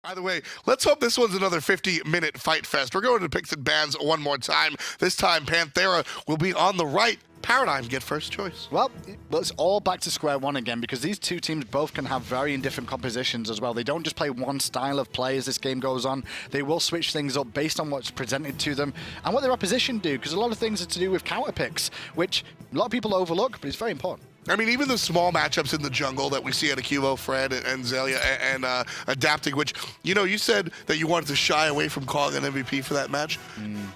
Either way, let's hope this one's another 50-minute fight fest. We're going to picks and bans one more time. This time, Panthera will be on the right. Paradigm get first choice. Well, it's all back to square one again because these two teams both can have very different compositions as well. They don't just play one style of play as this game goes on. They will switch things up based on what's presented to them and what their opposition do, because a lot of things are to do with counter picks, which a lot of people overlook, but it's very important. I mean, even the small matchups in the jungle that we see out of QvoFred and Xaliea and adapting, which, you know, you said that you wanted to shy away from calling an MVP for that match.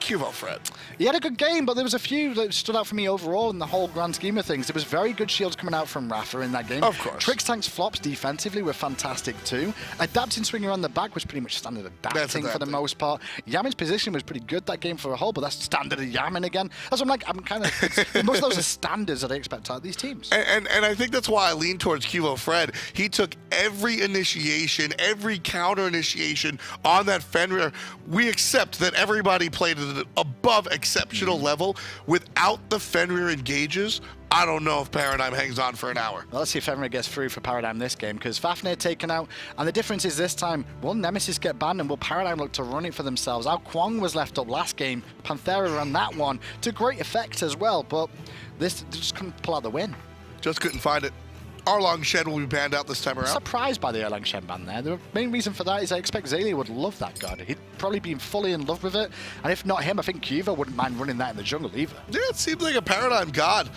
QvoFred. He had a good game, but there was a few that stood out for me overall in the whole grand scheme of things. There was very good shields coming out from iRaffer in that game. Of course. Trix Tank's flops defensively were fantastic too. Adapting swinger on the back was pretty much standard adapting for the most part. Yammyn's position was pretty good that game for a whole, but that's standard of Yammyn again. That's what I'm like, most of those are standards that I expect out of these teams. And I think that's why I lean towards QvoFred. He took every initiation, every counter initiation on that Fenrir. We accept that everybody played at an above exceptional level. Without the Fenrir engages, I don't know if Paradigm hangs on for an hour. Well, let's see if Fenrir gets through for Paradigm this game, because Fafnir taken out, and the difference is this time, will Nemesis get banned and will Paradigm look to run it for themselves? Our Kuang was left up last game, Panthera ran that one to great effect as well, but this just couldn't pull out the win. Just couldn't find it. Arlong Shen will be banned out this time around. Surprised by the Erlang Shen ban there. The main reason for that is I expect Xaliea would love that god. He'd probably been fully in love with it, and if not him, I think Cuvo wouldn't mind running that in the jungle either. Yeah, it seems like a Paradigm god,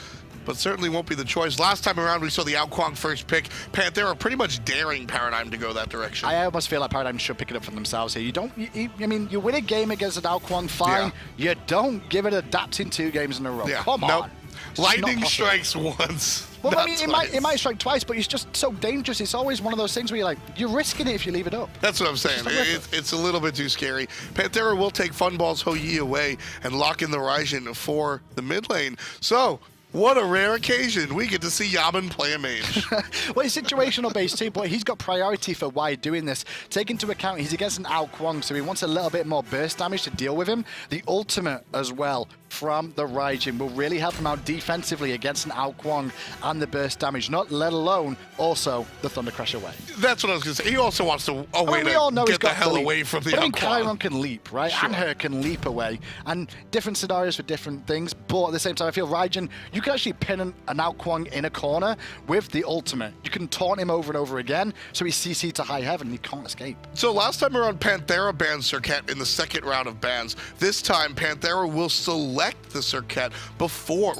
but certainly won't be the choice. Last time around, we saw the Kuang first pick. Panthera pretty much daring Paradigm to go that direction. I almost feel like Paradigm should pick it up for themselves here. I mean, you win a game against an Kuang, fine. Yeah. You don't give it adapting 2 games in a row. Yeah. Come on. Lightning strikes once. Well, I mean, it might strike twice, but it's just so dangerous. It's always one of those things where you're like, you're risking it if you leave it up. That's what I'm saying. It's a little bit too scary. Panthera will take Funball's Hou-Yi away and lock in the Raijin for the mid lane. So, what a rare occasion. We get to see Yammyn play a mage. Well, it's situational based too, but he's got priority for why doing this. Take into account he's against an Kuang, so he wants a little bit more burst damage to deal with him. The ultimate as well from the Raijin will really help him out defensively against an Kuang and the burst damage, not let alone also the Thunder Crash away. That's what I was going to say. He also wants to get the hell away from the Kuang. Kuang. Can leap, right? Sure. Anhur can leap away. And different scenarios for different things, but at the same time, I feel Raijin, you can actually pin an Kuang in a corner with the ultimate. You can taunt him over and over again, so he's CC'd to high heaven and he can't escape. So last time around, Panthera banned Serqet in the second round of bans. This time, Panthera will select the Serqet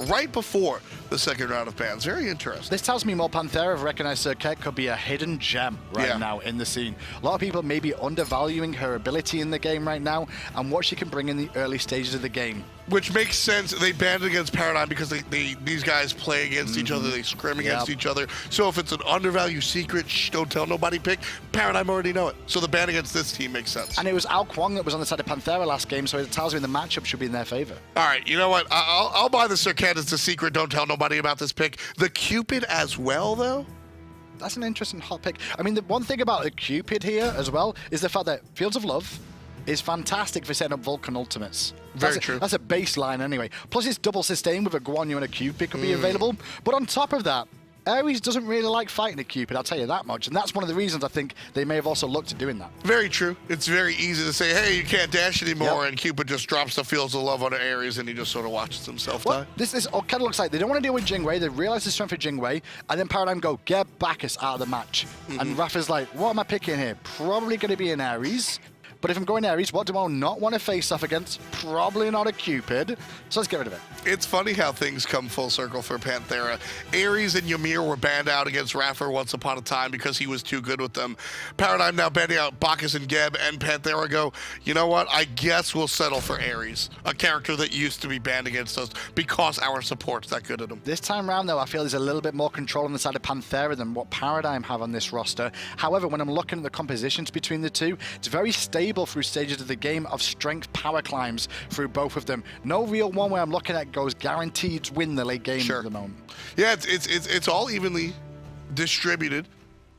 right before the second round of bans. Very interesting. This tells me more Panthera have recognized Serqet could be a hidden gem right now in the scene. A lot of people may be undervaluing her ability in the game right now and what she can bring in the early stages of the game. Which makes sense. They banned against Paradigm because these guys play against each other. They scrim against each other. So if it's an undervalued secret, don't tell nobody pick, Paradigm already know it. So the ban against this team makes sense. And it was Kuang that was on the side of Panthera last game, so it tells me the matchup should be in their favor. All right, you know what? I'll buy the Serqet as the secret. Don't tell nobody about this pick. The Cupid as well, though? That's an interesting hot pick. I mean, the one thing about the Cupid here as well is the fact that Fields of Love is fantastic for setting up Vulcan ultimates. Very true. That's a baseline anyway. Plus it's double sustain with a Guan and a Cupid could be available. But on top of that, Ares doesn't really like fighting a Cupid, I'll tell you that much. And that's one of the reasons I think they may have also looked at doing that. Very true. It's very easy to say, hey, you can't dash anymore, and Cupid just drops the Fields of Love on Ares and he just sort of watches himself die. This kind of looks like they don't want to deal with Jingwei, they realize the strength of Jingwei, and then Paradigm go, get Bacchus out of the match. And Rafa's like, what am I picking here? Probably going to be an Ares. But if I'm going Ares, what do I not want to face off against? Probably not a Cupid. So let's get rid of it. It's funny how things come full circle for Panthera. Ares and Ymir were banned out against iRaffer once upon a time because he was too good with them. Paradigm now banning out Bacchus and Geb, and Panthera go, you know what? I guess we'll settle for Ares, a character that used to be banned against us because our support's that good at him. This time around, though, I feel there's a little bit more control on the side of Panthera than what Paradigm have on this roster. However, when I'm looking at the compositions between the two, it's very stable through stages of the game of strength power climbs through both of them. No real one where I'm looking at goes guaranteed to win the late game at the moment. Yeah, it's all evenly distributed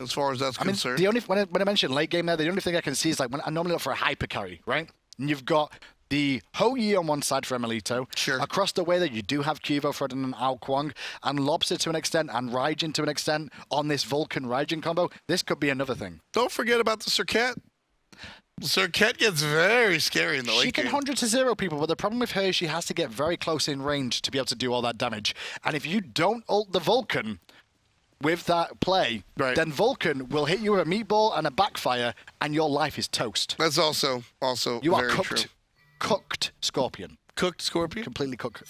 as far as that's concerned. The only when I mentioned late game there, the only thing I can see is like when I normally look for a hyper carry, right? And you've got the Hou-Yi on one side for emilitoo. Sure. Across the way that you do have QvoFred and an Kuang, and Lawbster to an extent, and Raijin to an extent on this Vulcan Raijin combo. This could be another thing. Don't forget about the Serqet. Serqet gets very scary in the late She can game. 100 to 0 people, but the problem with her is she has to get very close in range to be able to do all that damage. And if you don't ult the Vulcan with that play, then Vulcan will hit you with a meatball and a backfire, and your life is toast. That's also you are very cooked, true. cooked scorpion. Cooked scorpion? Completely cooked.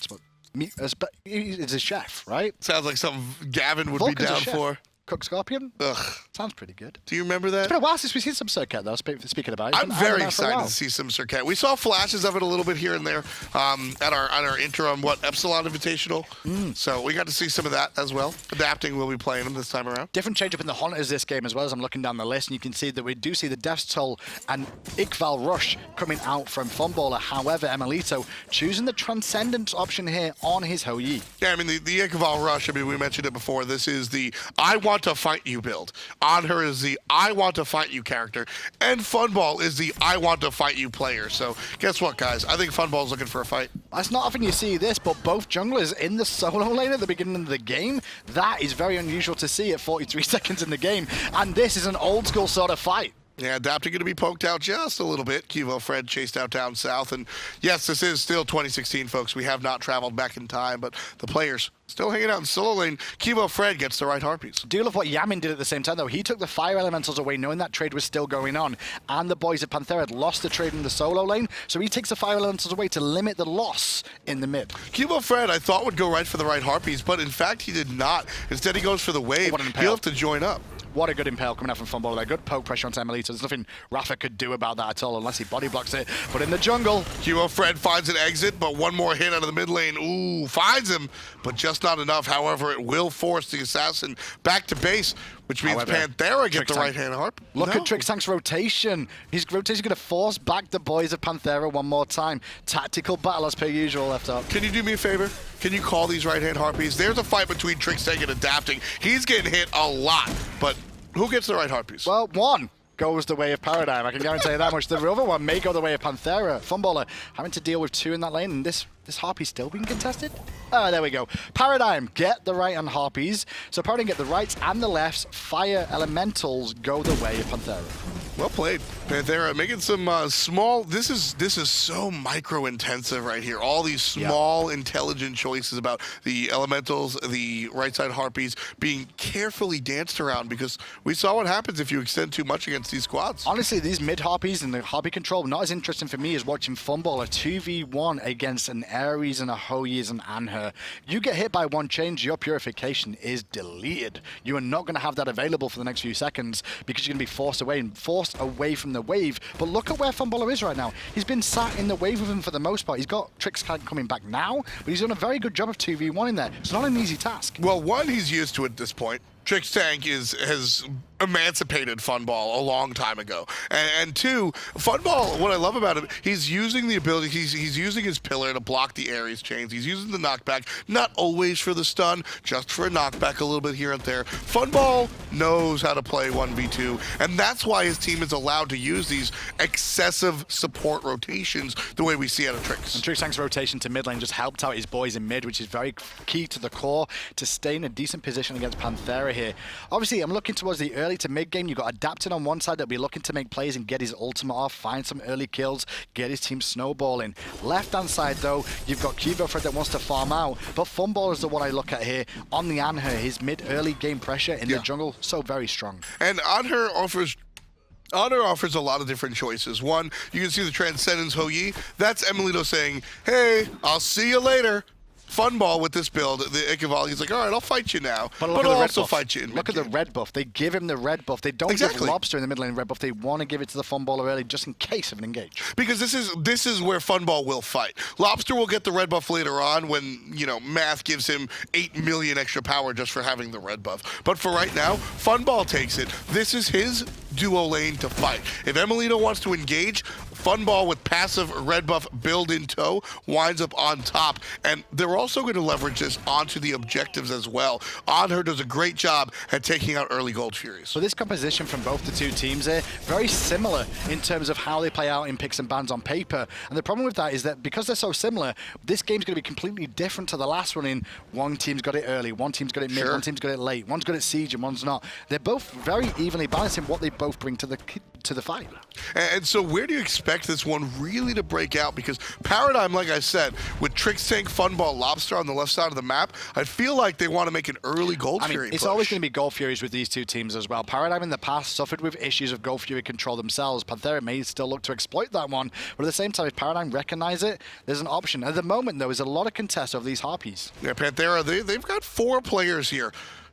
He's a chef, right? Sounds like something Gavin would Vulcan's be a down chef. for. Cooked scorpion? Ugh. Sounds pretty good. Do you remember that? It's been a while since we've seen some Serqet, though, speaking about it. I'm very excited to see some Serqet. We saw flashes of it a little bit here and there at our interim, Epsilon Invitational. So we got to see some of that as well. Adapting, we'll be playing them this time around. Different change up in the Hunters this game as well, as I'm looking down the list, and you can see that we do see the Death's Toll and Iqval Rush coming out from Funballer. However, emilitoo choosing the Transcendence option here on his Hou-Yi. Yeah, I mean, the Iqval Rush, I mean, we mentioned it before. This is the I want to fight you build. Anhur is the I want to fight you character, and Funball is the I want to fight you player. So guess what, guys? I think Funball's looking for a fight. That's not often you see this, but both junglers in the solo lane at the beginning of the game. That is very unusual to see at 43 seconds in the game, and this is an old school sort of fight. Yeah, Adapting going to be poked out just a little bit. QvoFred chased out down south. And yes, this is still 2016, folks. We have not traveled back in time, but the players still hanging out in solo lane. QvoFred gets the right Harpies. Do love what Yammyn did at the same time, though. He took the fire elementals away, knowing that trade was still going on. And the boys of Panthera had lost the trade in the solo lane, so he takes the fire elementals away to limit the loss in the mid. QvoFred, I thought, would go right for the right Harpies, but in fact, he did not. Instead, he goes for the wave. He'll have to join up. What a good impale coming out from Funballer there. Good poke pressure onto emilitoo. There's nothing iRaffer could do about that at all unless he body blocks it. But in the jungle, QvoFred finds an exit, but one more hit out of the mid lane. Ooh, finds him, but just not enough. However, it will force the assassin back to base, which means Panthera get the right-hand harp. Look at Trixtank's rotation. His rotation going to force back the boys of Panthera one more time. Tactical battle as per usual left up. Can you do me a favor? Can you call these right-hand harpies? There's a fight between Trix Tank and Adapting. He's getting hit a lot, but who gets the right harpies? Well, one goes the way of Paradigm. I can guarantee you that much. The other one may go the way of Panthera. Funballer having to deal with two in that lane, and this harpy still being contested? There we go. Paradigm get the right on harpies. So Paradigm get the rights and the lefts. Fire elementals go the way of Panthera. Well played, Panthera, making some small. This is so micro intensive right here. All these small, intelligent choices about the elementals, the right side harpies being carefully danced around, because we saw what happens if you extend too much against these squads. Honestly, these mid harpies and the harpy control not as interesting for me as watching Funballer 2v1 against an Ares and a Hou-Yi and Anhur. You get hit by one change, your purification is deleted. You are not going to have that available for the next few seconds because you're going to be forced away from the wave. But look at where Funballer is right now. He's been sat in the wave with him for the most part. He's got Trix Tank coming back now, but he's done a very good job of 2v1 in there. It's not an easy task. Well, one, he's used to it at this point. Trix Tank has emancipated Funball a long time ago. And two, Funball, what I love about him, he's using the ability, he's using his pillar to block the Ares chains. He's using the knockback, not always for the stun, just for a knockback a little bit here and there. Funball knows how to play 1v2, and that's why his team is allowed to use these excessive support rotations the way we see out of Trix. And Trix Tank's rotation to mid lane just helped out his boys in mid, which is very key to the core to stay in a decent position against Panthera here. Obviously, I'm looking towards the early to mid game. You've got Adapting on one side that'll be looking to make plays and get his ultimate off, find some early kills, get his team snowballing. Left-hand side, though, you've got QvoFred that wants to farm out, but Funballer is the one I look at here on the Anhur. His mid-early game pressure in the jungle, so very strong. And Anhur offers a lot of different choices. One, you can see the Transcendence Hou-Yi. That's emilitoo saying, hey, I'll see you later. Funball with this build, the Iqval, he's like, all right, I'll fight you now, but I'll also fight you in Look at the red buff. They give him the red buff. They don't give Lawbster in the mid lane red buff. They want to give it to the Funballer early just in case of an engage. Because this is where Funball will fight. Lawbster will get the red buff later on when, you know, math gives him 8 million extra power just for having the red buff. But for right now, Funball takes it. This is his duo lane to fight. If emilitoo wants to engage, Funball with passive red buff build in tow winds up on top, and they're also going to leverage this onto the objectives as well. Anhur does a great job at taking out early Gold Furies. So this composition from both the two teams here, very similar in terms of how they play out in picks and bans on paper. And the problem with that is that because they're so similar, this game's going to be completely different to the last one in one team's got it early, one team's got it mid, one team's got it late, one's got it siege and one's not. They're both very evenly balanced in what they both bring to the to the fight. And so where do you expect this one really to break out? Because Paradigm, like I said, with Trix Tank, Funballer, Lawbster on the left side of the map, I feel like they want to make an early Gold Fury it's push. always going to be Gold Furies with these two teams as well. Paradigm in the past suffered with issues of Gold Fury control themselves. Panthera may still look to exploit that one, but at the same time, if Paradigm recognize it, there's an option. At the moment, though, is a lot of contest over these Harpies. Yeah, Panthera, they've got 4 players here.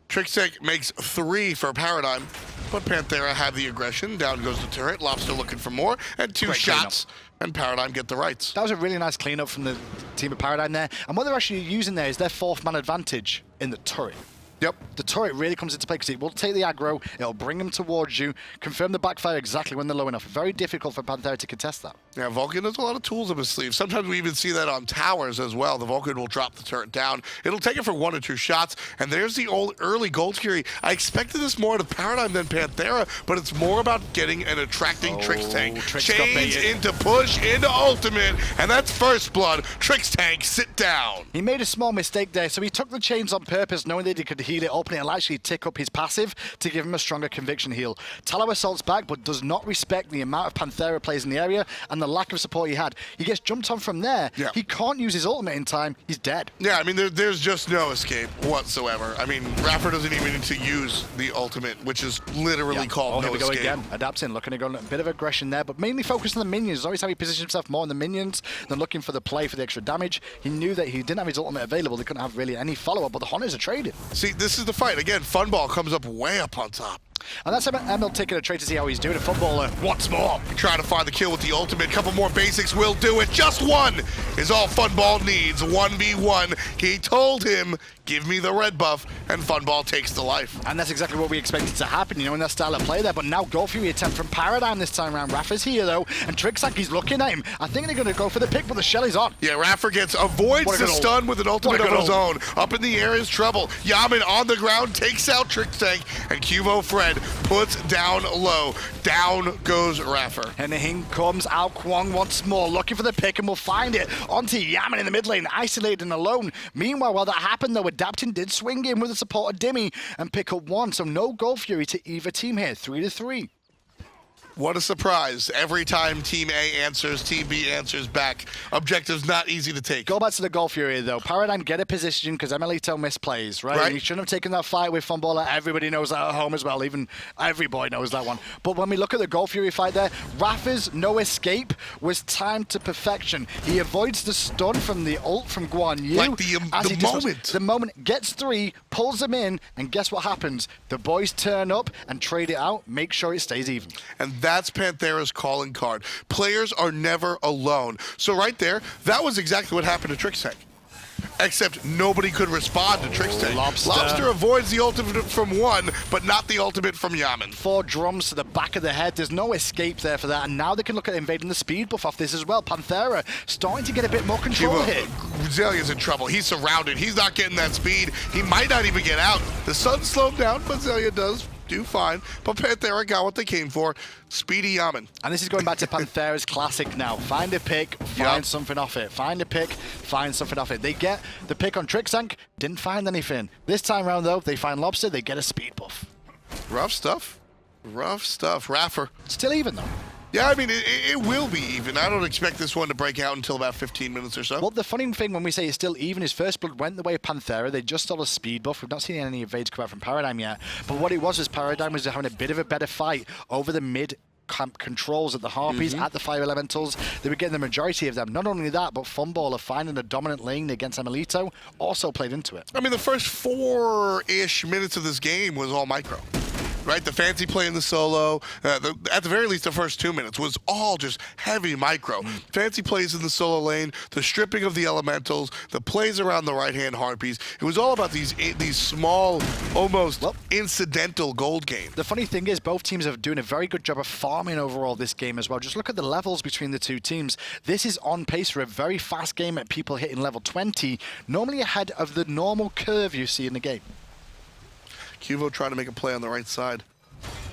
Trixtank makes 3 for Paradigm, but Panthera have the aggression. Down goes the turret. Lawbster looking for more, and 2 shots, and Paradigm get the rights. That was a really nice cleanup from the team of Paradigm there. And what they're actually using there is their 4th man advantage in the turret. Yep. The turret really comes into play because it will take the aggro, it'll bring them towards you, confirm the backfire exactly when they're low enough. Very difficult for Panthera to contest that. Yeah, Vulcan has a lot of tools up his sleeve. Sometimes we even see that on towers as well. The Vulcan will drop the turret down. It'll take it for 1 or 2 shots, and there's the old early Gold Fury. I expected this more out of Paradigm than Panthera, but it's more about getting and attracting Trixtank. Chains into push, into ultimate, and that's first blood. Trixtank, sit down. He made a small mistake there, so he took the chains on purpose, knowing that he could heal it up, and it'll actually tick up his passive to give him a stronger conviction heal. Tallow assaults back, but does not respect the amount of Panthera plays in the area and the lack of support he had. He gets jumped on from there. Yeah. He can't use his ultimate in time. He's dead. Yeah, I mean, there's just no escape whatsoever. I mean, iRaffer doesn't even need to use the ultimate, which is literally called no escape. Here we go again. Adapting, looking to go a bit of aggression there, but mainly focused on the minions. Always how he positioned himself more on the minions than looking for the play for the extra damage. He knew that he didn't have his ultimate available. They couldn't have really any follow-up, but the Hunters are traded. See, this is the fight. Again, Funball comes up way up on top. And that's Emil taking a trade to see how he's doing. A Funballer once more. Trying to find the kill with the ultimate. Couple more basics will do it. Just 1 is all Funball needs. 1v1. He told him, give me the red buff, and Funball takes the life. And that's exactly what we expected to happen, you know, in that style of play there. But now Gold Fury attempt from Paradigm this time around. iRaffer's here, though, and Trixtank, he's looking at him. I think they're going to go for the pick, but the shell is on. Yeah, iRaffer avoids the stun with an ultimate of his own. Up in the air is trouble. Yammyn on the ground takes out Trixtank, and QvoFred puts down low. Down goes iRaffer. And in comes out Kuang once more, looking for the pick, and will find it. Onto Yammyn in the mid lane, isolated and alone. Meanwhile, while that happened, though, Adapting did swing in with the support of Dimi and pick up 1, so no Gold Fury to either team here, 3-3. What a surprise. Every time Team A answers, Team B answers back. Objectives not easy to take. Go back to the Gold Fury, though. Paradigm get a position because emilitoo misplays, right? And he shouldn't have taken that fight with Funballer. Everybody knows that at home as well. Even every boy knows that one. But when we look at the Gold Fury fight there, iRaffer's no escape was timed to perfection. He avoids the stun from the ult from Guan. Like the moment. The moment gets 3, pulls them in, and guess what happens? The boys turn up and trade it out, make sure it stays even. And that's Panthera's calling card. Players are never alone. So right there, that was exactly what happened to Trix Tank. Except nobody could respond to Trix Tank. Lawbster avoids the ultimate from 1, but not the ultimate from Yammyn. 4 drums to the back of the head. There's no escape there for that. And now they can look at invading the speed buff off this as well. Panthera starting to get a bit more control here. Xalia's in trouble. He's surrounded. He's not getting that speed. He might not even get out. The sun slowed down, but Xaliea does do fine. But Panthera got what they came for. Speedy Yammyn. And this is going back to Panthera's classic now. Find a pick, find something off it. Find a pick, find something off it. They get the pick on Trixtank, didn't find anything. This time around, though, they find Lawbster, they get a speed buff. Rough stuff. Rough stuff. iRaffer. Still even, though. Yeah, I mean, it will be even. I don't expect this one to break out until about 15 minutes or so. Well, the funny thing when we say it's still even is First Blood went the way of Panthera. They just stole a speed buff. We've not seen any evades come out from Paradigm yet. But what it was Paradigm was having a bit of a better fight over the mid camp controls at the Harpies, at the Fire Elementals. They were getting the majority of them. Not only that, but Funballer finding a dominant lane against emilitoo also played into it. I mean, the first 4-ish minutes of this game was all micro. Right, the fancy play in the solo, at the very least the first 2 minutes was all just heavy micro. Fancy plays in the solo lane, the stripping of the elementals, the plays around the right-hand harpies. It was all about these small, almost incidental gold games. The funny thing is both teams are doing a very good job of farming overall this game as well. Just look at the levels between the two teams. This is on pace for a very fast game at people hitting level 20, normally ahead of the normal curve you see in the game. Qvo trying to make a play on the right side.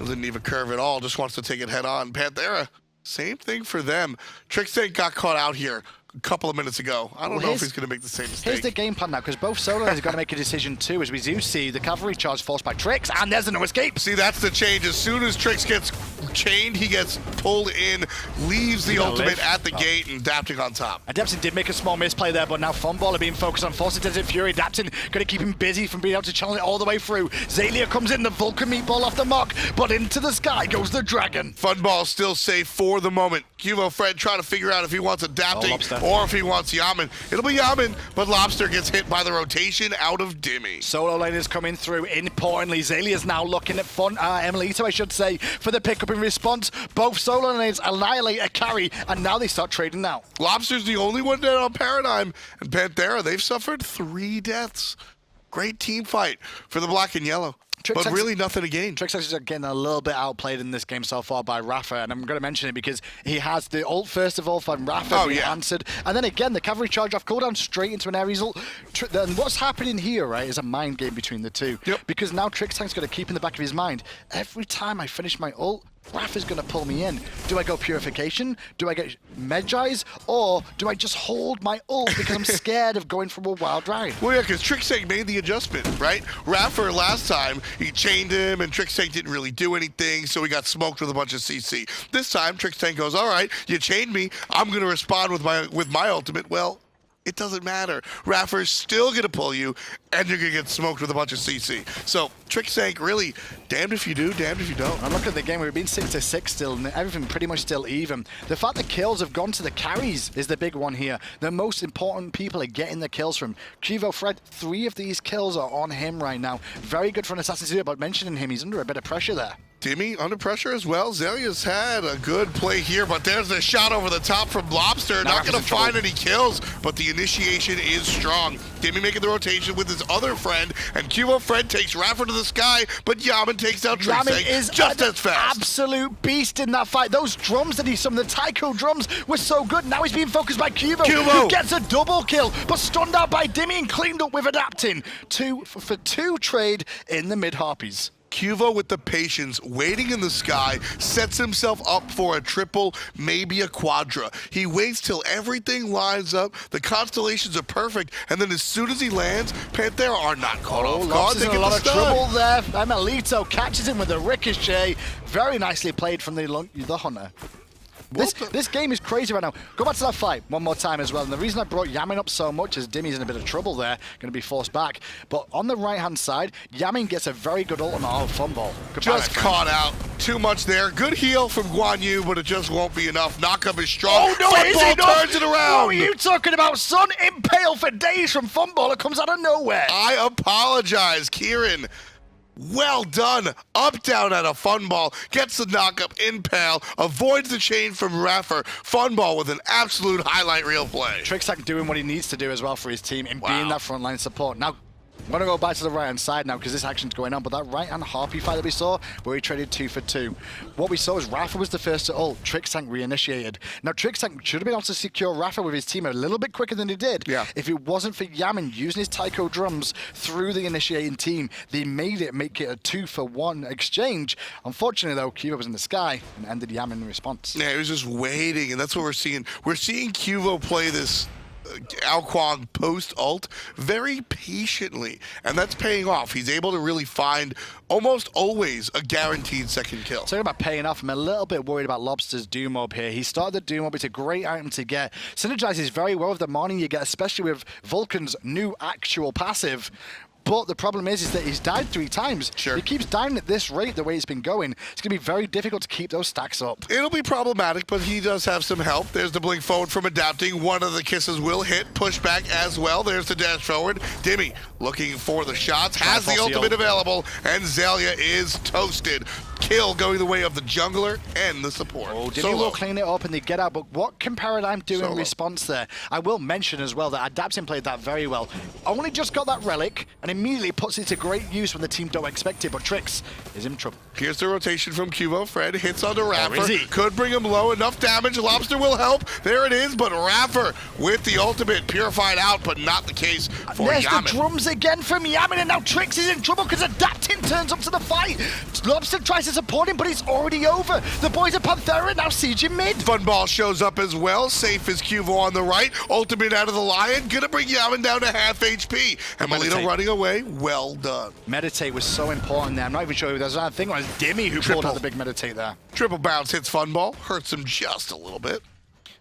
Doesn't need a curve at all, just wants to take it head on. Panthera, same thing for them. Trixtank got caught out here a couple of minutes ago. I don't know if he's going to make the same mistake. Here's the game plan now, because both solo lanes have got to make a decision too, as we do see the cavalry charge forced by Trix, and there's no escape. See, that's the change. As soon as Trix gets chained, he gets pulled in, leaves the ultimate at the gate, and Adapting on top. Adapting did make a small misplay there, but now Funballer being focused on forcing Desert Fury. Adapting going to keep him busy from being able to challenge it all the way through. Xaliea comes in, the Vulcan meatball off the mark, but into the sky goes the dragon. Funball still safe for the moment. QvoFred trying to figure out if he wants Adapting or if he wants Yammyn. It'll be Yammyn, but Lawbster gets hit by the rotation out of Dimi. Solo lane is coming through. Importantly, Xalia's now looking at emilitoo, I should say, for the pickup in response. Both solo lanes annihilate a carry, and now they start trading now. Lawbster's the only one dead on Paradigm, and Panthera, they've suffered 3 deaths. Great team fight for the black and yellow. But really nothing to gain. Trixtank is getting a little bit outplayed in this game so far by iRaffer, and I'm going to mention it because he has the ult first of all from iRaffer answered, and then again the cavalry charge off cooldown straight into an Ares ult. Then what's happening here, right, is a mind game between the two. Because now Trixtank's going to keep in the back of his mind, every time I finish my ult, Raffer's going to pull me in. Do I go Purification? Do I get Medjai's? Or do I just hold my ult because I'm scared of going for a wild ride? Well, yeah, because Trixtank made the adjustment, right? Raffer last time, he chained him, and Trixtank didn't really do anything, so he got smoked with a bunch of CC. This time, Trixtank goes, all right, you chained me, I'm going to respond with my ultimate. Well, it doesn't matter. Raffer's still going to pull you, and you're going to get smoked with a bunch of CC. So, Trixtank really, damned if you do, damned if you don't. I'm looking at the game, we've been 6-6 still, and everything pretty much still even. The fact that kills have gone to the carries is the big one here. The most important people are getting the kills from. QvoFred, 3 of these kills are on him right now. Very good for an assassin to do it, but mentioning him, he's under a bit of pressure there. Dimi under pressure as well. Xalia's had a good play here, but there's a shot over the top from Lawbster. Not going to find any kills, but the initiation is strong. Dimi making the rotation with his other friend, and QvoFred takes Raffer to the sky, but Yammyn takes out Trix Tank just as fast. Absolute beast in that fight. Those drums that he summoned, the Taiko drums, were so good. Now he's being focused by Quvo, who gets a double kill, but stunned out by Dimi and cleaned up with Adapting. 2 for 2 trade in the mid-harpies. Quvo with the patience, waiting in the sky, sets himself up for a triple, maybe a quadra. He waits till everything lines up, the constellations are perfect, and then as soon as he lands, Panthera are not caught off guard. They get a lot of stun. trouble there. emilitoo catches him with a ricochet. Very nicely played from the hunter. This game is crazy right now. Go back to that fight one more time as well. And the reason I brought Yammyn up so much is Dimi's in a bit of trouble there, going to be forced back. But on the right-hand side, Yammyn gets a very good ultimate on Funball. Just caught out. Too much there. Good heal from Guan, but it just won't be enough. Knockup is strong. Oh, no, Funball turns it around. What are you talking about, son? Impale for days from Funballer comes out of nowhere. I apologize, Kieran. Well done. Up, down at a Funball. Gets the knockup, impale, avoids the chain from Raffer. Funball with an absolute highlight reel play. Trixtank doing what he needs to do as well for his team in being that frontline support. Now, I'm going to go back to the right-hand side now because this action's going on, but that right-hand Harpy fight that we saw, where he traded 2 for 2, what we saw is Raffer was the first to ult. Trixtank reinitiated. Now, Trixtank should have been able to secure Raffer with his team a little bit quicker than he did. If it wasn't for Yammyn using his Taiko drums through the initiating team, they make it a 2 for 1 exchange. Unfortunately, though, Quvo was in the sky and ended Yammyn in response. Yeah, he was just waiting, and that's what we're seeing. We're seeing Quvo play this Kuang post-ult very patiently, and that's paying off. He's able to really find almost always a guaranteed second kill. Talking about paying off, I'm a little bit worried about Lawbster's Doom Orb here. He started the Doom Orb, it's a great item to get. Synergizes very well with the morning you get, especially with Vulcan's new actual passive. But the problem is that he's died 3 times. He keeps dying at this rate, the way it's been going. It's going to be very difficult to keep those stacks up. It'll be problematic, but he does have some help. There's the blink forward from Adapting. One of the kisses will hit. Push back as well. There's the dash forward. Dimi looking for the shots. Has the ultimate available, and Xaliea is toasted. Kill going the way of the jungler and the support. Oh, Dimi will clean it up and they get out, but what can Paradigm do in response there? I will mention as well that Adapting played that very well. Only just got that relic and immediately puts it to great use when the team don't expect it, but Trix is in trouble. Here's the rotation from QvoFred. Hits onto Raffer. Could bring him low. Enough damage. Lawbster will help. There it is, but Raffer with the ultimate purified out, but not the case for There's Yammyn. The drums again from Yammyn, and now Trix is in trouble because Adapting turns up to the fight. Lawbster tries to support him, but it's already over. The boys at Panthera now sieging mid. Funball shows up as well. Safe as Quvo on the right. Ultimate out of the Lion. Gonna bring Yammyn down to half HP. emilitoo running away. away. Well done. Meditate was so important there. I'm not even sure who that was. I think it was Dimi who pulled out the big meditate there. Triple bounce hits Funball. Hurts him just a little bit.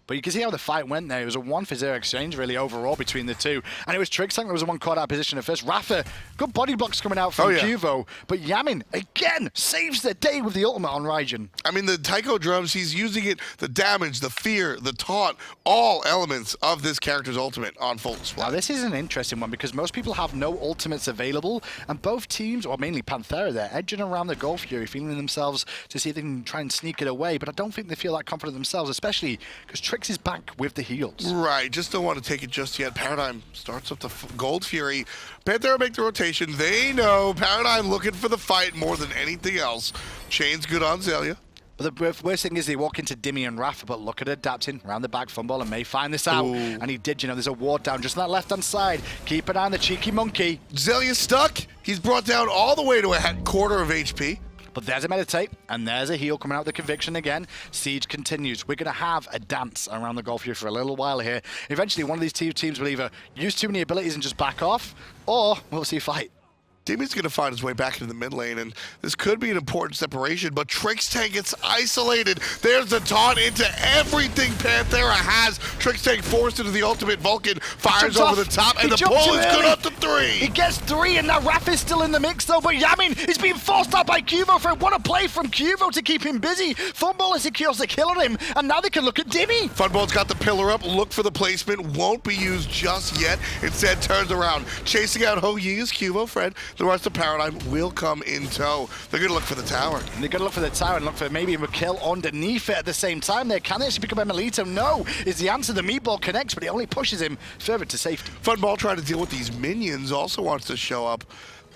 But you can see how the fight went there. It was a 1-for-0 exchange, really, overall, between the two. And it was Trixtank that was the one caught out of position at first. IRaffer, good body blocks coming out from Qvo. But Yammyn, again, saves the day with the ultimate on Raijin. I mean, the Taiko drums, he's using it, the damage, the fear, the taunt, all elements of this character's ultimate on full display. Now, this is an interesting one because most people have no ultimates available. And both teams, or mainly Panthera, they're edging around the Gold Fury, feeling themselves to see if they can try and sneak it away. But I don't think they feel that confident themselves, especially because Trix is back with the heals. Right, just don't want to take it just yet. Paradigm starts up the Gold Fury. Panthera make the rotation. They know Paradigm looking for the fight more than anything else. Chain's good on Xaliea. But the worst thing is they walk into Dimi and IRaffer, but look at adapting around the back. Funballer may find this out. Ooh. And he did, you know, there's a ward down just on that left-hand side. Keep an eye on the cheeky monkey. Xalia's stuck. He's brought down all the way to a quarter of HP. But there's a meditate, and there's a heal coming out with the conviction again. Siege continues. We're going to have a dance around the Gold Fury for a little while here. Eventually, one of these two teams will either use too many abilities and just back off, or we'll see a fight. Dimi's going to find his way back into the mid lane, and this could be an important separation, but Trixtank gets isolated. There's the taunt into everything Panthera has. Trixtank forced into the ultimate. Vulcan fires over the top, and the pull is good up to 3. He gets 3, and now IRaffer's still in the mix, though, but Yammyn is being forced out by QvoFred. What a play from Qvo to keep him busy. Funballer secures the kill on him, and now they can look at Dimi. Funball's got the pillar up. Look for the placement. Won't be used just yet. Instead, turns around. Chasing out Ho-Yi is QvoFred. The rest of Paradigm will come in tow. They're going to look for the tower. And they're going to look for the tower and look for maybe a kill underneath it at the same time there. Can they actually pick up emilitoo? No, is the answer. The meatball connects, but it only pushes him further to safety. Funball trying to deal with these minions, also wants to show up,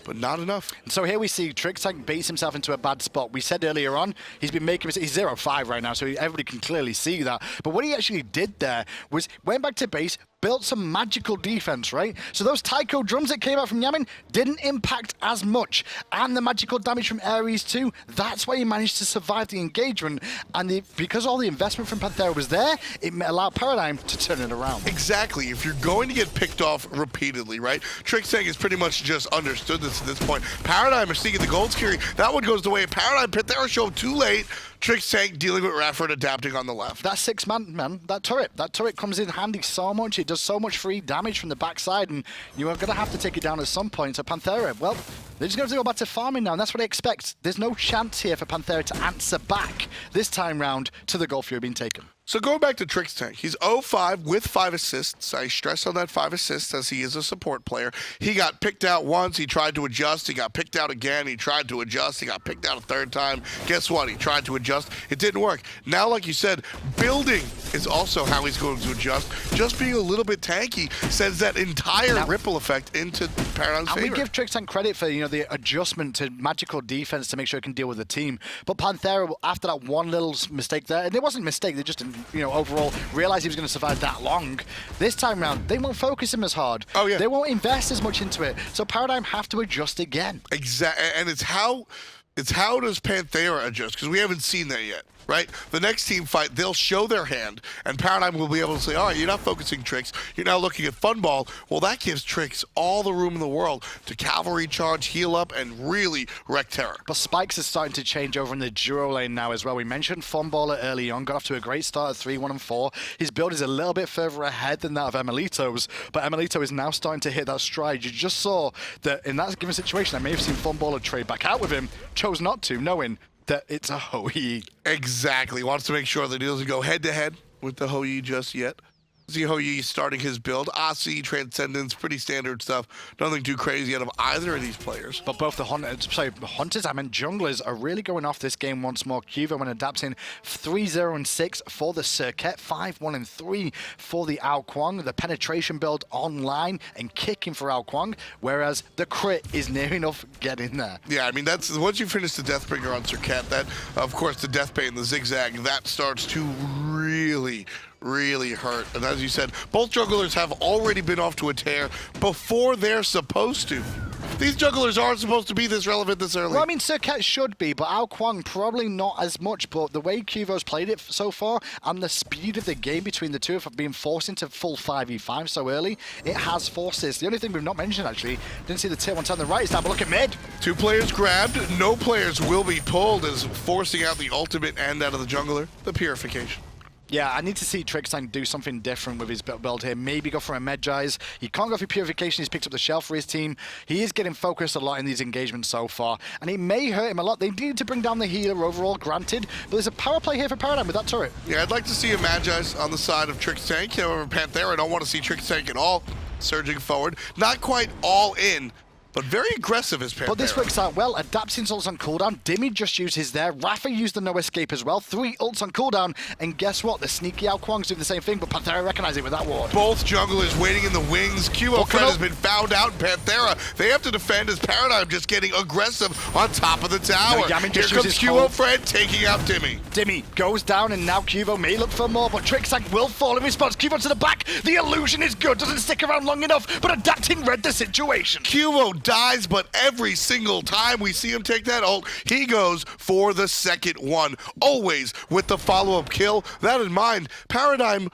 but not enough. So here we see Trixtank baits himself into a bad spot. We said earlier on, he's been making mistakes. He's 0-5 right now, so everybody can clearly see that. But what he actually did there was went back to base, built some magical defense, right? So those Taiko drums that came out from Yammyn didn't impact as much. And the magical damage from Ares too, that's why he managed to survive the engagement. And because all the investment from Panthera was there, it allowed Paradigm to turn it around. Exactly. If you're going to get picked off repeatedly, right? Trixtank has pretty much just understood this at this point. Paradigm are seeking the Gold Fury. That one goes the way of Paradigm. Panthera show up too late. Trixtank dealing with iRaffer and adapting on the left. That 6-man, man, that turret comes in handy so much. It does so much free damage from the backside, and you are going to have to take it down at some point. So Panthera, well, they're just going to go back to farming now, and that's what I expect. There's no chance here for Panthera to answer back this time round to the Gold Fury being taken. So going back to Trixtank, he's 0-5 with 5 assists. I stress on that 5 assists as he is a support player. He got picked out once. He tried to adjust. He got picked out again. He tried to adjust. He got picked out a 3rd time. Guess what? He tried to adjust. It didn't work. Now, like you said, building is also how he's going to adjust. Just being a little bit tanky sends that entire ripple effect into Paradigm's favor. And we give Trixtank credit for, you know, the adjustment to magical defense to make sure it can deal with the team. But Panthera, after that one little mistake there, and it wasn't a mistake, they just didn't, you know, overall realize he was going to survive that long. This time around, they won't focus him as hard. Oh, yeah. They won't invest as much into it. So Paradigm have to adjust again. Exactly, and it's how does Panthera adjust? Because we haven't seen that yet, right? The next team fight, they'll show their hand, and Paradigm will be able to say, all right, you're not focusing Trix, you're now looking at Funball. Well, that gives Trix all the room in the world to cavalry charge, heal up, and really wreak terror. But spikes is starting to change over in the duo lane now as well. We mentioned Funballer early on, got off to a great start at 3-1-4. His build is a little bit further ahead than that of emilitoo's, but emilitoo is now starting to hit that stride. You just saw that in that given situation, I may have seen Funballer trade back out with him, chose not to, knowing that it's a Ho-Yi. Exactly. Wants to make sure that he doesn't go head-to-head with the Ho-Yi just yet. See Ho-Yi starting his build. Asi, Transcendence, pretty standard stuff. Nothing too crazy out of either of these players. But both the Hunters, I meant junglers, are really going off this game once more. Qvo and adapting 3-0-6 for the Serqet, 5-1-3 for the Kuang. The penetration build online and kicking for Kuang, whereas the crit is near enough getting there. Yeah, I mean, that's once you finish the Deathbringer on Serqet, that, of course, the Death Bait and the Zigzag, that starts to really hurt. And as you said, both jugglers have already been off to a tear before they're supposed to. These jugglers aren't supposed to be this relevant this early. Well, I mean, Serqet should be, but Kuang probably not as much. But the way Qvo's played it so far and the speed of the game between the two of being forced into full 5v5 so early, it has forces. The only thing we've not mentioned, actually, didn't see the tier 1 on the right, is down, but look at mid. 2 players grabbed, no players will be pulled, as forcing out the ultimate and out of the jungler, the purification. Yeah, I need to see Trix Tank do something different with his build here. Maybe go for a Medjai's. He can't go for Purification. He's picked up the shell for his team. He is getting focused a lot in these engagements so far, and it may hurt him a lot. They need to bring down the healer overall, granted, but there's a power play here for Paradigm with that turret. Yeah, I'd like to see a Medjai's on the side of Trix Tank. However, Panthera, I don't want to see Trix Tank at all. Surging forward. Not quite all in, but very aggressive as Panthera. But this works out well. Adapting's ults on cooldown. Dimi just used his there. IRaffer used the no escape as well. 3 ults on cooldown. And guess what? The sneaky Kuang's doing the same thing, but Panthera recognized it with that ward. Both junglers waiting in the wings. QvoFred has been found out. Panthera, they have to defend as Paradigm just getting aggressive on top of the tower. No, Yammyn Here comes QvoFred taking out Dimi. Dimi goes down, and now Quvo may look for more, but Trixtank will fall in response. Quvo to the back. The illusion is good. Doesn't stick around long enough, but Adapting read the situation. Quvo dies, but every single time we see him take that ult, he goes for the second one. Always with the follow-up kill. That in mind, Paradigm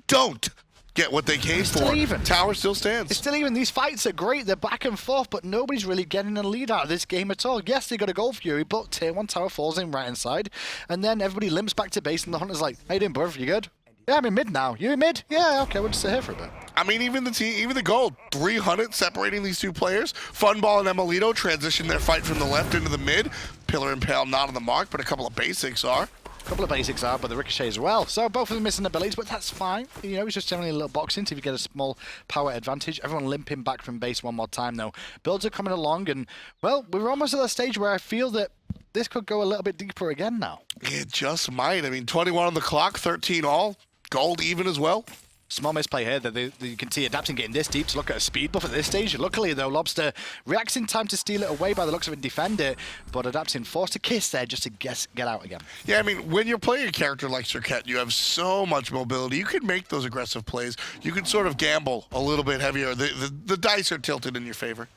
don't get what they came for. Still even. Tower still stands. It's still even. These fights are great. They're back and forth, but nobody's really getting a lead out of this game at all. Yes, they got a Gold Fury, but tier 1 tower falls in right inside, and then everybody limps back to base, and the Hunter's like, how you doing, bruv? You good? Yeah, I'm in mid now. You in mid? Yeah, okay, we'll just sit here for a bit. I mean, even the gold, 300 separating these two players. Funballer and emilitoo transition their fight from the left into the mid. Pillar and Pale not on the mark, but a couple of basics are. A couple of basics are, but the ricochet as well. So both of them missing abilities, but that's fine. You know, it's just generally a little boxing if you get a small power advantage. Everyone limping back from base one more time, though. Builds are coming along, and, well, we're almost at that stage where I feel that this could go a little bit deeper again now. It just might. I mean, 21 on the clock, 13 all. Gold even as well. Small misplay here that you can see Adapting getting this deep to look at a speed buff at this stage. Luckily, though, Lawbster reacts in time to steal it away by the looks of it and defend it, but Adapting forced a kiss there just to get out again. Yeah, I mean, when you're playing a character like Serqet, you have so much mobility. You can make those aggressive plays. You can sort of gamble a little bit heavier. The dice are tilted in your favor.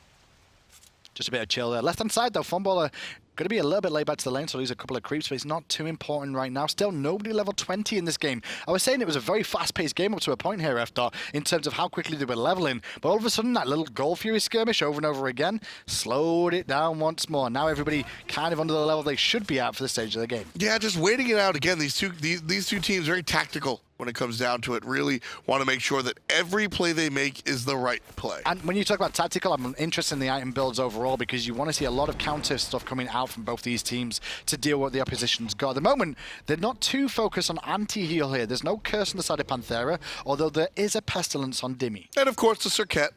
Just a bit of chill there. Left-hand side, though, Funballer going to be a little bit laid back to the lane, so lose a couple of creeps, but it's not too important right now. Still, nobody level 20 in this game. I was saying it was a very fast-paced game up to a point here, F-Dot, in terms of how quickly they were leveling. But all of a sudden, that little Gold Fury skirmish over and over again slowed it down once more. Now everybody kind of under the level they should be at for the stage of the game. Yeah, just waiting it out again. These two teams very tactical when it comes down to it. Really want to make sure that every play they make is the right play. And when you talk about tactical, I'm interested in the item builds overall because you want to see a lot of counter stuff coming out from both these teams to deal with what the opposition's got. At the moment, they're not too focused on anti-heal here. There's no curse on the side of Panthera, although there is a pestilence on Dimi. And of course, the Serqet.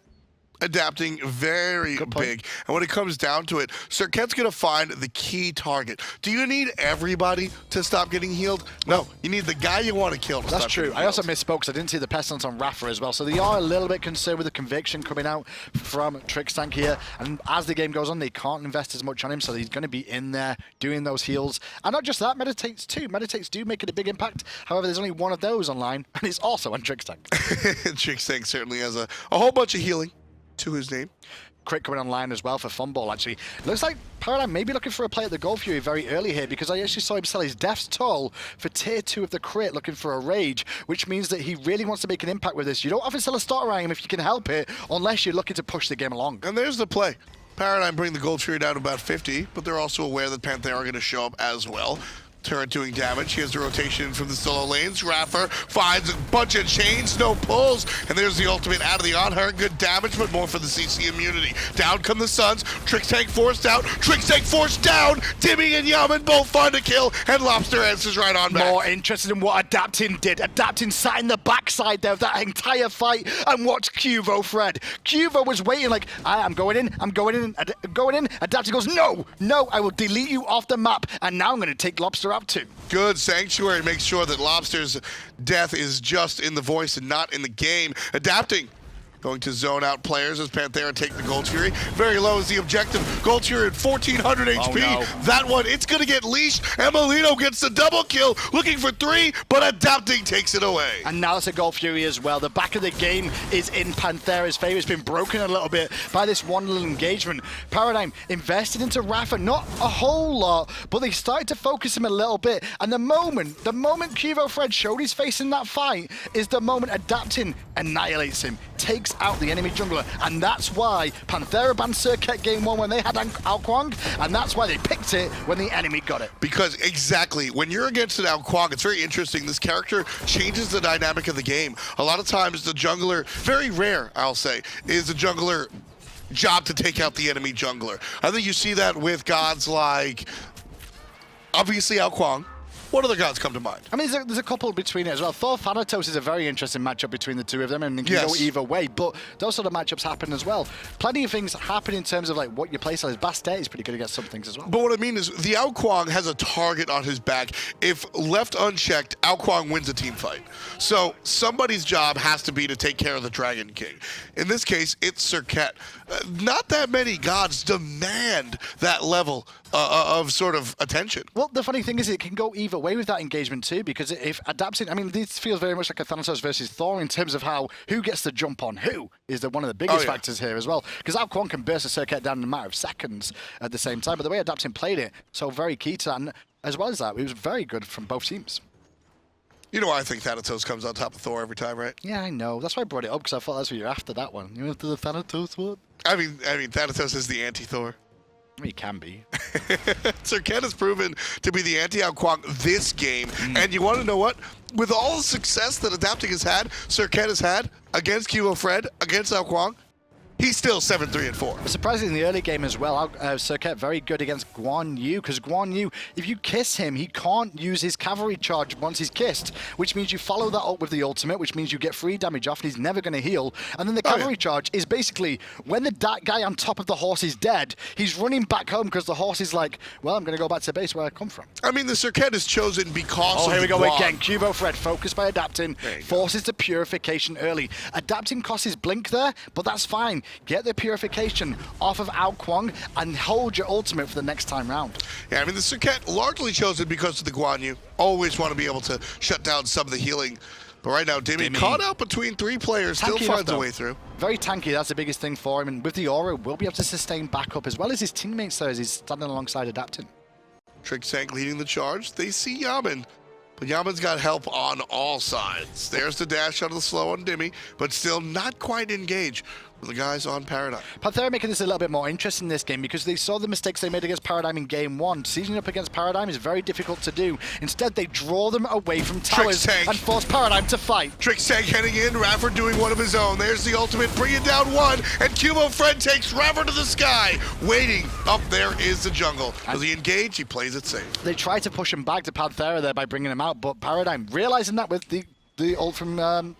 Adapting very big. And when it comes down to it, Serqet's going to find the key target. Do you need everybody to stop getting healed? No. You need the guy you want to kill to That's stop true. getting I also healed. misspoke because I didn't see the pestilence on iRaffer as well. So they are a little bit concerned with the conviction coming out from Trixtank here. And as the game goes on, they can't invest as much on him. So he's going to be in there doing those heals. And not just that, Meditates too. Meditates do make it a big impact. However, there's only one of those online, and it's also on Trixtank. Trixtank certainly has a whole bunch of healing to his name. Crit coming online as well for Funball, actually. Looks like Paradigm may be looking for a play at the Gold Fury very early here because I actually saw him sell his Death's Toll for tier 2 of the crit looking for a Rage, which means that he really wants to make an impact with this. You don't often sell a starter item if you can help it unless you're looking to push the game along. And there's the play. Paradigm bring the Gold Fury down to about 50, but they're also aware that Panthera are going to show up as well. Turret doing damage. He has the rotation from the solo lanes. iRaffer finds a bunch of chains, no pulls. And there's the ultimate out of the Anhur. Good damage, but more for the CC immunity. Down come the Suns. Trixtank forced out. Trixtank forced down. Dimi and Yammyn both find a kill. And Lawbster answers right on back. More interested in what Adapting did. Adapting sat in the backside there of that entire fight and watched QvoFred. Quvo was waiting like, I'm going in, I'm going in, I'm going in. Adapting goes, no, I will delete you off the map. And now I'm going to take Lawbster up too. Good Sanctuary makes sure that Lawbster's death is just in the voice and not in the game. Adapting Going to zone out players as Panthera take the Gold Fury. Very low is the objective. Gold Fury at 1400 HP. No. That one, it's going to get leashed. emilitoo gets the double kill, looking for 3, but Adapting takes it away. And now it's a Gold Fury as well. The back of the game is in Panthera's favor. It's been broken a little bit by this one little engagement. Paradigm invested into iRaffer, not a whole lot, but they started to focus him a little bit. And the moment QvoFred showed his face in that fight is the moment Adapting annihilates him, takes out the enemy jungler, and that's why Panthera banned Serqet game 1 when they had Kuang, and that's why they picked it when the enemy got it. Because exactly, when you're against an Kuang, it's very interesting. This character changes the dynamic of the game. A lot of times the jungler, very rare, I'll say, is the jungler job to take out the enemy jungler. I think you see that with gods like, obviously, Kuang. What other gods come to mind? I mean, there's a couple between it as well. Thor Thanatos is a very interesting matchup between the two of them, and it can go either way, but those sort of matchups happen as well. Plenty of things happen in terms of like what your playstyle is. Bastet is pretty good against some things as well. But what I mean is, the Kuang has a target on his back. If left unchecked, Kuang wins a team fight. So somebody's job has to be to take care of the Dragon King. In this case, it's Serqet. Not that many gods demand that level of sort of attention. Well, the funny thing is it can go either way with that engagement too, because if Adapting, I mean, this feels very much like a Thanatos versus Thor in terms of how who gets the jump on who is one of the biggest factors here as well. Because Kuang can burst a Serqet down in a matter of seconds at the same time, but the way Adapting played it, so very key to that. And as well as that, it was very good from both teams. You know why I think Thanatos comes on top of Thor every time, right? Yeah, I know. That's why I brought it up, because I thought that's what you're after, that one. You're after the Thanatos one? I mean, Thanatos is the anti-Thor. He can be. Serqet has proven to be the anti-Kuang this game. And you want to know what? With all the success that Adapting has had, Serqet has had against QvoFred, against Kuang, he's still 7-3-4. But surprisingly, in the early game as well, Serqet very good against Guan Yu, because Guan Yu, if you kiss him, he can't use his cavalry charge once he's kissed, which means you follow that up with the ultimate, which means you get free damage off, and he's never going to heal. And then the cavalry charge is basically, when the guy on top of the horse is dead, he's running back home because the horse is like, well, I'm going to go back to base where I come from. I mean, the Serqet is chosen because of here we go Guan. again. QvoFred, focused by Adapting, forces the purification early. Adapting costs his blink there, but that's fine. Get the purification off of Kuang and hold your ultimate for the next time round. Yeah, I mean, the Serqet largely chosen because of the Guan Yu. Always want to be able to shut down some of the healing. But right now, Dimi caught out between 3 players, still finds a way through. Very tanky, that's the biggest thing for him. And with the aura, will be able to sustain backup as well as his teammates there as he's standing alongside Adapting. Trix Tank leading the charge. They see Yammyn. But Yammyn's got help on all sides. There's the dash out of the slow on Dimi, but still not quite engaged with the guys on Paradigm. Panthera making this a little bit more interesting in this game because they saw the mistakes they made against Paradigm in game 1. Sieging up against Paradigm is very difficult to do. Instead, they draw them away from towers and force Paradigm to fight. Trix Tank heading in, iRaffer doing one of his own. There's the ultimate, bringing down 1, and QvoFred takes iRaffer to the sky. Waiting up there is the jungle. Does he engage? He plays it safe. They try to push him back to Panthera there by bringing him out, but Paradigm, realizing that with the ult from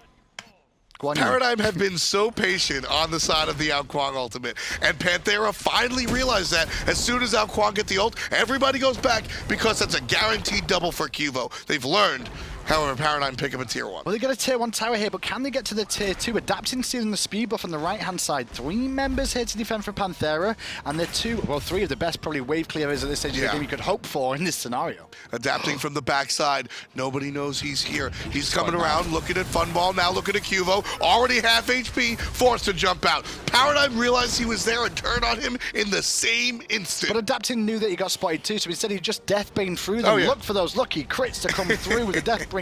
Guan. Paradigm have been so patient on the side of the Kuang ultimate, and Panthera finally realized that as soon as Kuang get the ult, everybody goes back because that's a guaranteed double for Qvo. They've learned. However, Paradigm pick up a tier 1. Well, they got a tier 1 tower here, but can they get to the tier 2? Adapting, stealing the speed buff on the right-hand side. 3 members here to defend for Panthera, and they're 3 of the best probably wave clearers at this stage of the game you could hope for in this scenario. Adapting from the backside. Nobody knows he's here. He's coming around, looking at Funball, now looking at Qvo. Already half HP, forced to jump out. Paradigm realized he was there and turned on him in the same instant. But Adapting knew that he got spotted too, so instead he just Deathbane through them. Look for those lucky crits to come through with the Deathbringer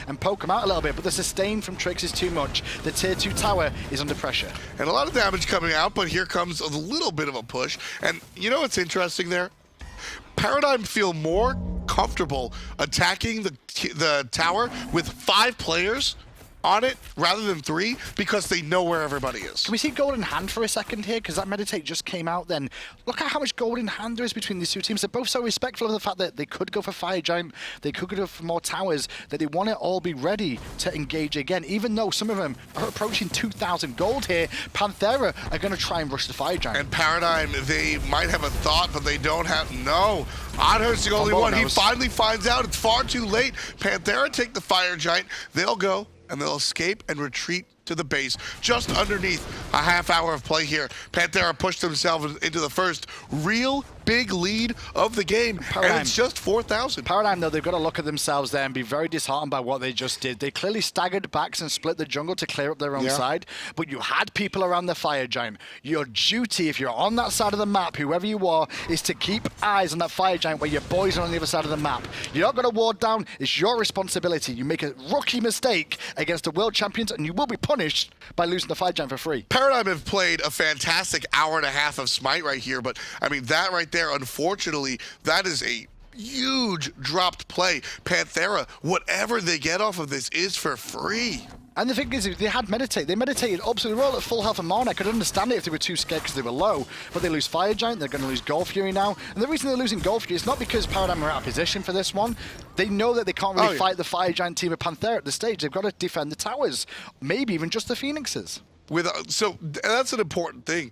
and poke him out a little bit, but the sustain from Trix is too much. The tier 2 tower is under pressure. And a lot of damage coming out, but here comes a little bit of a push. And you know what's interesting there? Paradigm feel more comfortable attacking the tower with 5 players on it rather than 3 because they know where everybody is. Can we see Golden Hand for a second here? Because that Meditate just came out then. Look at how much Golden Hand there is between these two teams. They're both so respectful of the fact that they could go for Fire Giant, they could go for more towers, that they want to all be ready to engage again. Even though some of them are approaching 2,000 gold here, Panthera are going to try and rush the Fire Giant. And Paradigm, they might have a thought, but they don't have... No. Anhur's the only one. He finally finds out it's far too late. Panthera take the Fire Giant. They'll go and they'll escape and retreat to the base, just underneath a half hour of play here. Panthera pushed themselves into the first real big lead of the game, and it's just 4,000. Paradigm, though, they've got to look at themselves there and be very disheartened by what they just did. They clearly staggered backs and split the jungle to clear up their own side, but you had people around the fire giant. Your duty, if you're on that side of the map, whoever you are, is to keep eyes on that fire giant where your boys are on the other side of the map. You're not going to ward down. It's your responsibility. You make a rookie mistake against the world champions, and you will be punished by losing the fire giant for free. Paradigm have played a fantastic hour and a half of Smite right here, but I mean, that right there, unfortunately, that is a huge dropped play. Panthera, whatever they get off of this is for free. And the thing is, they had meditate. They meditated up, so they were all at full health and mana. I could understand it if they were too scared because they were low, but they lose Fire Giant, they're going to lose Gold Fury now. And the reason they're losing Gold Fury is not because Paradigm are out of position for this one. They know that they can't really fight the Fire Giant team of Panthera at this stage. They've got to defend the towers, maybe even just the Phoenixes. So that's an important thing.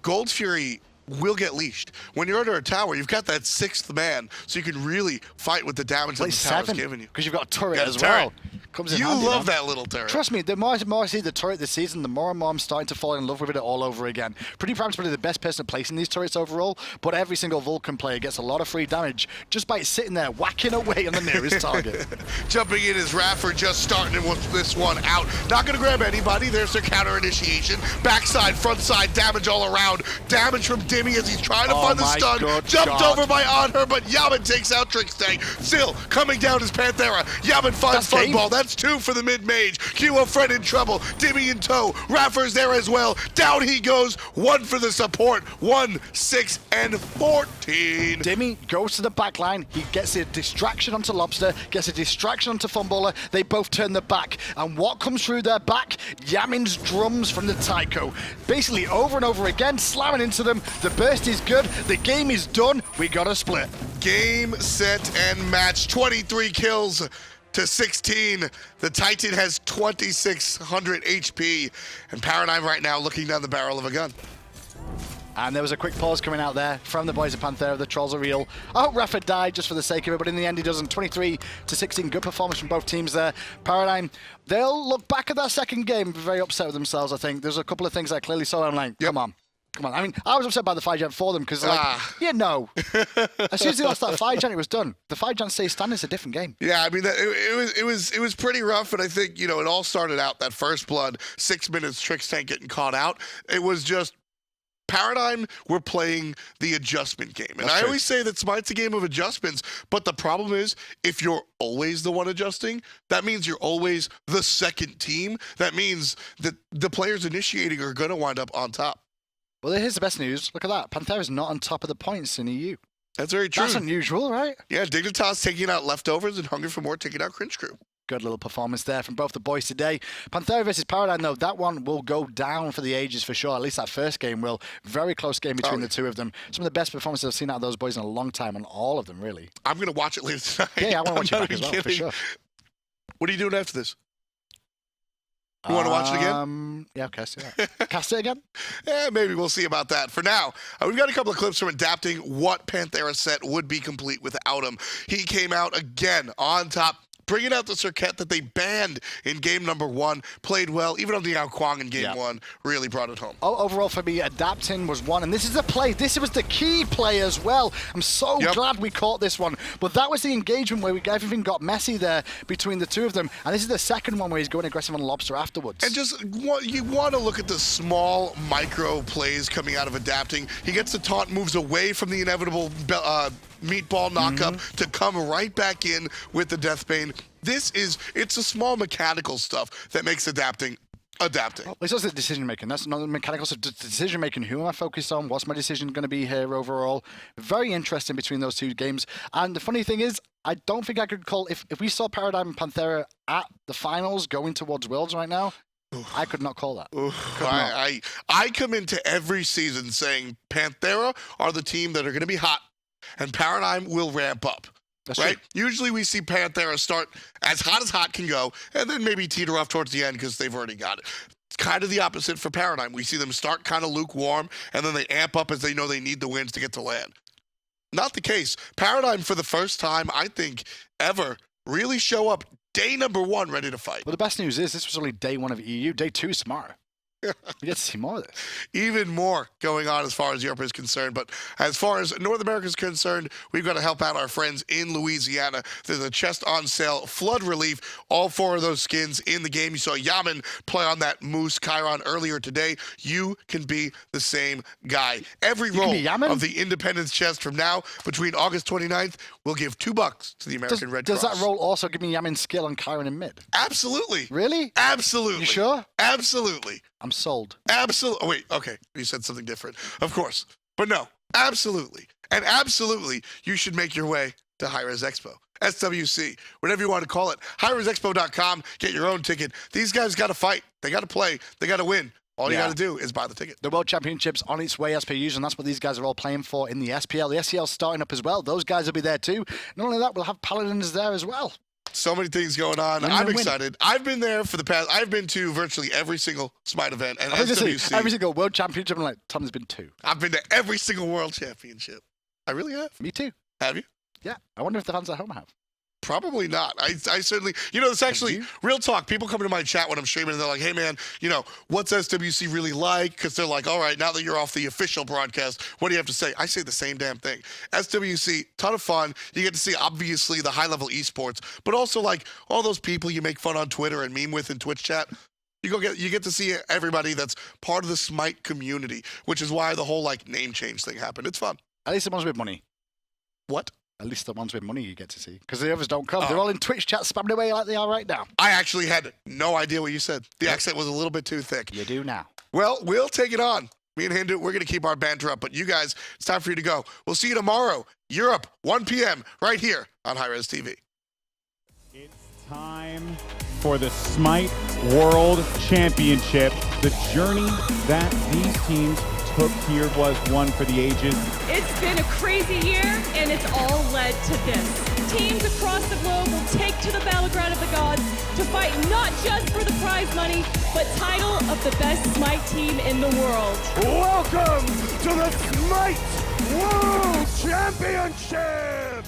Gold Fury will get leashed. When you're under a tower, you've got that 6th man, so you can really fight with the damage that the tower's giving you. Because you've got a turret as well. Comes in handy, love that little turret. Trust me, the more I see the turret this season, the more and more I'm starting to fall in love with it all over again. Pretty Prime's probably the best person placing these turrets overall, but every single Vulcan player gets a lot of free damage just by sitting there whacking away on the nearest target. Jumping in is iRaffer, just starting this one out. Not going to grab anybody. There's their counter initiation. Backside, front side, damage all around. Damage from Dimi as he's trying to find the stun. Jumped over by Anhur, but Yammyn takes out Trix Tank. Still coming down is Panthera. Yammyn finds Funball. That's 2 for the mid-mage. QvoFred in trouble. Dimi in tow. iRaffer's there as well. Down he goes. 1 for the support. 1, 6, and 14. Dimi goes to the back line. He gets a distraction onto Lawbster, gets a distraction onto Funballer. They both turn the back. And what comes through their back? Yammyn's drums from the Tycho. Basically over and over again, slamming into them. The burst is good. The game is done. We got a split. Game, set, and match. 23 kills to 16. The Titan has 2,600 HP, and Paradigm right now looking down the barrel of a gun. And there was a quick pause coming out there from the boys of Panthera. The trolls are real. I hope iRaffer died just for the sake of it, but in the end he doesn't. 23 to 16, good performance from both teams there. Paradigm, they'll look back at that second game and be very upset with themselves, I think. There's a couple of things I clearly saw, and I'm like, come on. Come on. I mean, I was upset by the Fire Giant for them because, as soon as they lost that Fire Giant, it was done. The Fire Giant stays standing. It's a different game. Yeah, I mean, it was pretty rough, and I think, it all started out that first blood, 6 minutes, Trix Tank getting caught out. It was just Paradigm were playing the adjustment game. And I always say that Smite's a game of adjustments, but the problem is if you're always the one adjusting, that means you're always the second team. That means that the players initiating are going to wind up on top. Well, here's the best news. Look at that. Panthera's not on top of the points in EU. That's very true. That's unusual, right? Yeah, Dignitas taking out Leftovers and Hunger for More taking out Cringe Crew. Good little performance there from both the boys today. Panthera versus Paradigm, though, that one will go down for the ages for sure. At least that first game will. Very close game between the two of them. Some of the best performances I've seen out of those boys in a long time, and all of them, really. I'm going to watch it later tonight. Yeah, I want to watch it back as well, for sure. What are you doing after this? You want to watch it again? Yeah, okay, see that. Cast it again? Yeah, maybe we'll see about that. For now, we've got a couple of clips from adapting what Panthera set would be complete without him. He came out again on top, bringing out the Serqet that they banned in game number 1. Played well, even on the Kuang in game 1. Really brought it home. Overall, for me, adapting was one. And this is the play. This was the key play as well. I'm so glad we caught this one. But that was the engagement where everything got messy there between the two of them. And this is the second one where he's going aggressive on Lawbster afterwards. And just, you want to look at the small micro plays coming out of adapting. He gets the taunt, moves away from the inevitable meatball knockup to come right back in with the Deathbane. It's a small mechanical stuff that makes adapting. Well, it's also the decision making. That's not the mechanical stuff. Decision making. Who am I focused on? What's my decision going to be here overall? Very interesting between those two games. And the funny thing is, I don't think I could call if we saw Paradigm and Panthera at the finals going towards Worlds right now. I could not call that. I come into every season saying Panthera are the team that are going to be hot, and Paradigm will ramp up. That's right? True. Usually we see Panthera start as hot can go, and then maybe teeter off towards the end because they've already got it. It's kind of the opposite for Paradigm. We see them start kind of lukewarm, and then they amp up as they know they need the wins to get to land. Not the case. Paradigm, for the first time, I think, ever, really show up day number 1 ready to fight. Well, the best news is this was only day 1 of EU. Day 2 is tomorrow. You get to see more of this. Even more going on as far as Europe is concerned. But as far as North America is concerned, we've got to help out our friends in Louisiana. There's a chest on sale, flood relief, all 4 of those skins in the game. You saw Yammyn play on that Moose Chiron earlier today. You can be the same guy. Every roll of the Independence chest from now between August 29th will give $2 to the American Red Cross. Does that roll also give me Yammyn skill on Chiron in mid? Absolutely. Really? Absolutely. You sure? Absolutely. I'm sold. Absolutely. Oh, wait, okay. You said something different. Of course. But no, absolutely. And absolutely, you should make your way to hi-rez Expo. SWC, whatever you want to call it. hi-rezexpo.com. Get your own ticket. These guys got to fight. They got to play. They got to win. All you got to do is buy the ticket. The World Championship's on its way as per usual, and that's what these guys are all playing for in the SPL. The SCL's starting up as well. Those guys will be there too. Not only that, we'll have Paladins there as well. So many things going on. I'm excited. I've been there for the past. I've been to virtually every single Smite event and SWC. Every single World Championship. I'm like, Tom's been 2. I've been to every single World Championship. I really have. Me too. Have you? Yeah. I wonder if the fans at home have. Probably not. I certainly, it's actually real talk. People come into my chat when I'm streaming and they're like, hey man, what's SWC really like? Because they're like, all right, now that you're off the official broadcast, what do you have to say? I say the same damn thing. SWC, ton of fun. You get to see obviously the high level esports, but also like all those people you make fun on Twitter and meme with in Twitch chat. You get to see everybody that's part of the Smite community, which is why the whole like name change thing happened. It's fun. At least the ones with money. What? At least the ones with money you get to see. Because the others don't come. They're all in Twitch chat spamming away like they are right now. I actually had no idea what you said. The accent was a little bit too thick. You do now. Well, we'll take it on. Me and Hindu, we're going to keep our banter up. But you guys, it's time for you to go. We'll see you tomorrow, Europe, 1 p.m., right here on hi-rez TV. It's time for the Smite World Championship. The journey that these teams took here was one for the ages. It's been a crazy year, and it's all led to this. Teams across the globe will take to the battleground of the gods to fight not just for the prize money, but title of the best Smite team in the world. Welcome to the Smite World Championship!